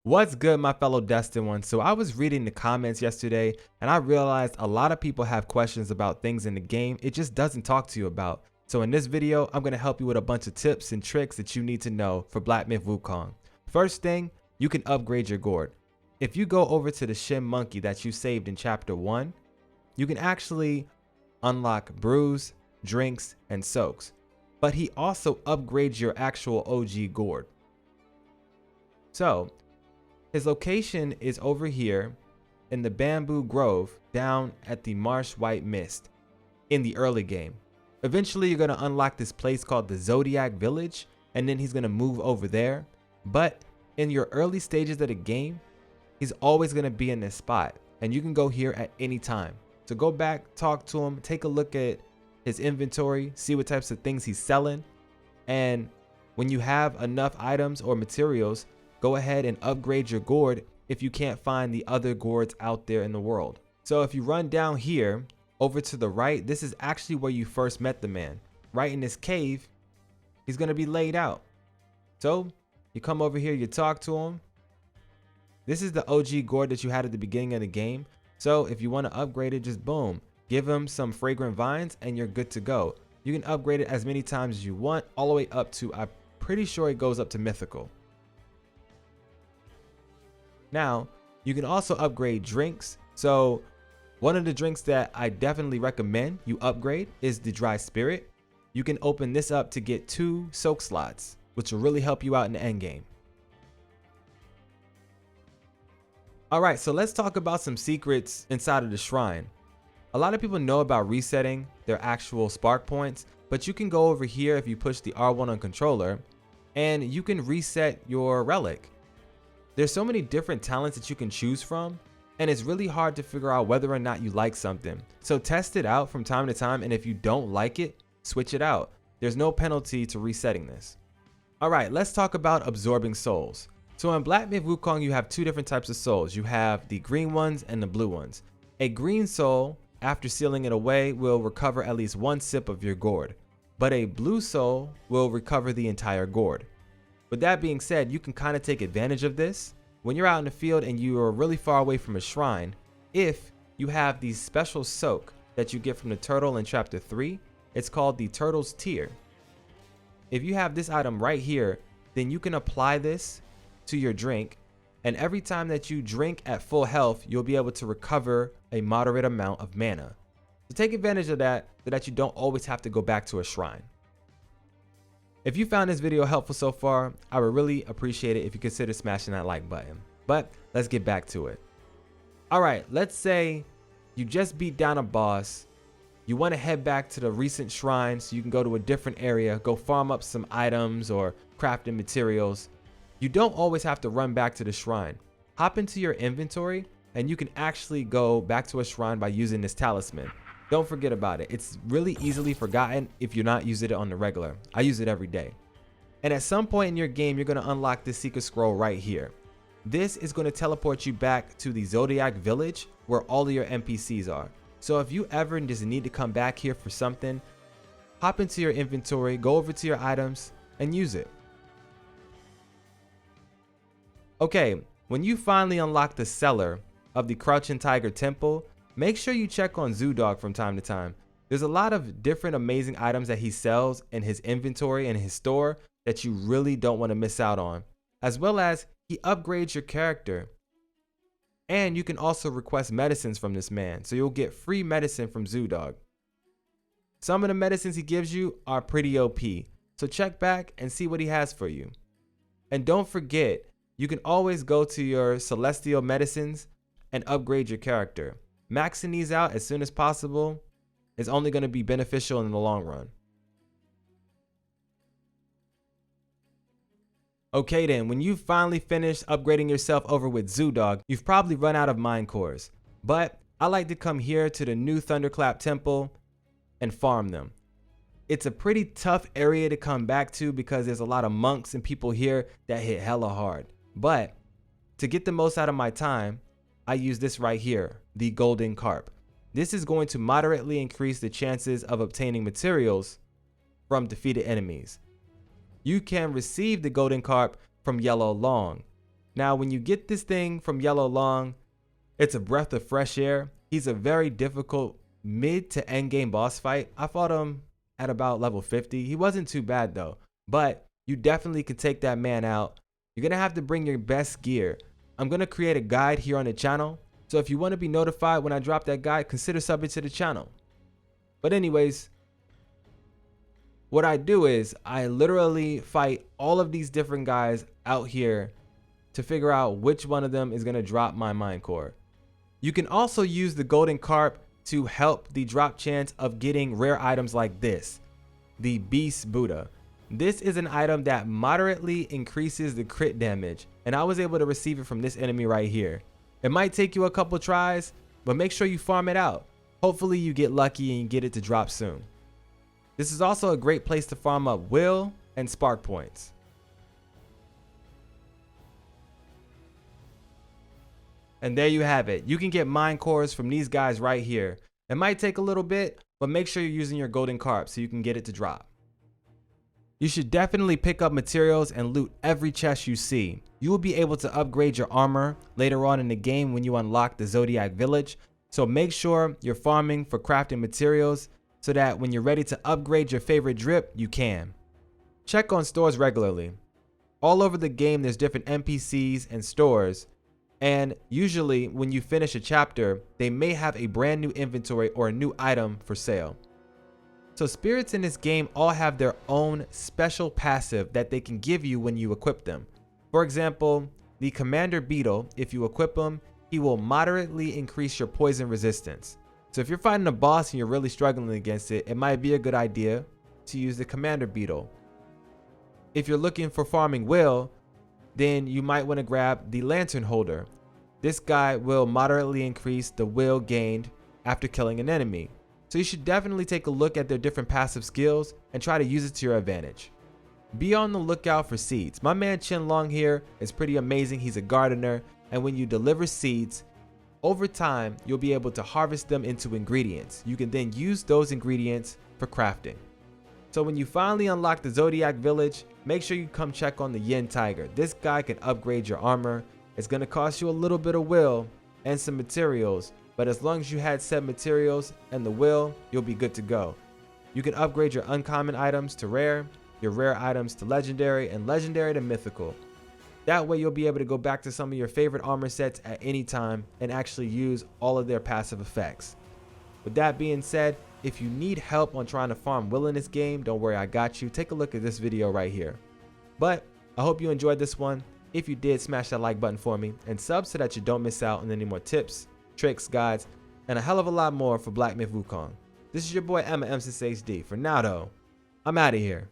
What's good, my fellow Destined ones? So I was reading the comments yesterday and I realized a lot of people have questions about things in the game it just doesn't talk to you about. So in this video, I'm going to help you with a bunch of tips and tricks that you need to know for Black Myth Wukong. First thing, you can upgrade your gourd. If you go over to the Shin Monkey that you saved in chapter 1, you can actually unlock brews, drinks, and soaks. But he also upgrades your actual OG gourd. So his location is over here in the Bamboo Grove down at the Marsh White Mist in the early game. Eventually you're going to unlock this place called the Zodiac Village, and then he's going to move over there. But in your early stages of the game, he's always going to be in this spot and you can go here at any time. So go back, talk to him, take a look at his inventory, see what types of things he's selling. And when you have enough items or materials, go ahead and upgrade your gourd if you can't find the other gourds out there in the world. So if you run down here over to the right, this is actually where you first met the man. Right in this cave, he's going to be laid out. So you come over here, you talk to him. This is the OG gourd that you had at the beginning of the game. So if you want to upgrade it, just boom, give him some fragrant vines and you're good to go. You can upgrade it as many times as you want, all the way up to, I'm pretty sure it goes up to mythical. Now, you can also upgrade drinks. So one of the drinks that I definitely recommend you upgrade is the dry spirit. You can open this up to get 2 soak slots, which will really help you out in the end game. All right, so let's talk about some secrets inside of the shrine. A lot of people know about resetting their actual spark points, but you can go over here if you push the R1 on controller and you can reset your relic. There's so many different talents that you can choose from, and it's really hard to figure out whether or not you like something. So test it out from time to time, and if you don't like it, switch it out. There's no penalty to resetting this. All right, let's talk about absorbing souls. So in Black Myth Wukong, you have 2 different types of souls. You have the green ones and the blue ones. A green soul, after sealing it away, will recover at least 1 sip of your gourd, but a blue soul will recover the entire gourd. With that being said, you can kind of take advantage of this when you're out in the field and you are really far away from a shrine. If you have the special soak that you get from the turtle in chapter 3, it's called the turtle's tear. If you have this item right here, then you can apply this to your drink, and every time that you drink at full health, you'll be able to recover a moderate amount of mana. So take advantage of that so that you don't always have to go back to a shrine. If you found this video helpful so far, I would really appreciate it if you consider smashing that like button. But let's get back to it. All right, let's say you just beat down a boss. You want to head back to the recent shrine so you can go to a different area, go farm up some items or crafting materials. You don't always have to run back to the shrine. Hop into your inventory and you can actually go back to a shrine by using this talisman. Don't forget about it. It's really easily forgotten if you're not using it on the regular. I use it every day. And at some point in your game, you're going to unlock this secret scroll right here. This is going to teleport you back to the Zodiac Village where all of your NPCs are. So if you ever just need to come back here for something, hop into your inventory, go over to your items and use it. Okay, when you finally unlock the cellar of the Crouching Tiger Temple, make sure you check on Zodiac from time to time. There's a lot of different amazing items that he sells in his inventory and his store that you really don't want to miss out on. As well as he upgrades your character. And you can also request medicines from this man, so you'll get free medicine from Zodiac. Some of the medicines he gives you are pretty OP, so check back and see what he has for you. And don't forget, you can always go to your celestial medicines and upgrade your character. Maxing these out as soon as possible is only going to be beneficial in the long run. Okay then, when you've finally finished upgrading yourself over with Zodiac, you've probably run out of mine cores. But I like to come here to the new Thunderclap Temple and farm them. It's a pretty tough area to come back to because there's a lot of monks and people here that hit hella hard. But to get the most out of my time, I use this right here, the golden carp. This is going to moderately increase the chances of obtaining materials from defeated enemies. You can receive the golden carp from Yellow Long. Now, when you get this thing from Yellow Long, it's a breath of fresh air. He's a very difficult mid to end game boss fight. I fought him at about level 50. He wasn't too bad though, but you definitely can take that man out. You're gonna have to bring your best gear. I'm gonna create a guide here on the channel, so if you want to be notified when I drop that guide, consider subbing to the channel. But anyways, what I do is I literally fight all of these different guys out here to figure out which one of them is gonna drop my mine core. You can also use the golden carp to help the drop chance of getting rare items like this, the Beast Buddha. This is an item that moderately increases the crit damage, and I was able to receive it from this enemy right here. It might take you a couple tries, but make sure you farm it out. Hopefully you get lucky and you get it to drop soon. This is also a great place to farm up will and spark points. And there you have it. You can get mine cores from these guys right here. It might take a little bit, but make sure you're using your golden carp so you can get it to drop. You should definitely pick up materials and loot every chest you see. You will be able to upgrade your armor later on in the game when you unlock the Zodiac Village. So make sure you're farming for crafting materials so that when you're ready to upgrade your favorite drip, you can. Check on stores regularly. All over the game there's different NPCs and stores, and usually when you finish a chapter, they may have a brand new inventory or a new item for sale. So spirits in this game all have their own special passive that they can give you when you equip them. For example, the Commander Beetle, if you equip him, he will moderately increase your poison resistance. So if you're fighting a boss and you're really struggling against it, it might be a good idea to use the Commander Beetle. If you're looking for farming will, then you might want to grab the Lantern Holder. This guy will moderately increase the will gained after killing an enemy. So you should definitely take a look at their different passive skills and try to use it to your advantage. Be on the lookout for seeds. My man Chinlong here is pretty amazing. He's a gardener, and when you deliver seeds, over time you'll be able to harvest them into ingredients. You can then use those ingredients for crafting. So when you finally unlock the Zodiac Village, make sure you come check on the Yin Tiger. This guy can upgrade your armor. It's going to cost you a little bit of will and some materials, but as long as you had said materials and the will, you'll be good to go. You can upgrade your uncommon items to rare, your rare items to legendary, and legendary to mythical. That way you'll be able to go back to some of your favorite armor sets at any time and actually use all of their passive effects. With that being said, if you need help on trying to farm will in this game, don't worry, I got you. Take a look at this video right here. But I hope you enjoyed this one. If you did, smash that like button for me and sub so that you don't miss out on any more tips, tricks, guides, and a hell of a lot more for Black Myth Wukong. This is your boy Emma M6HD. For now though, I'm out of here.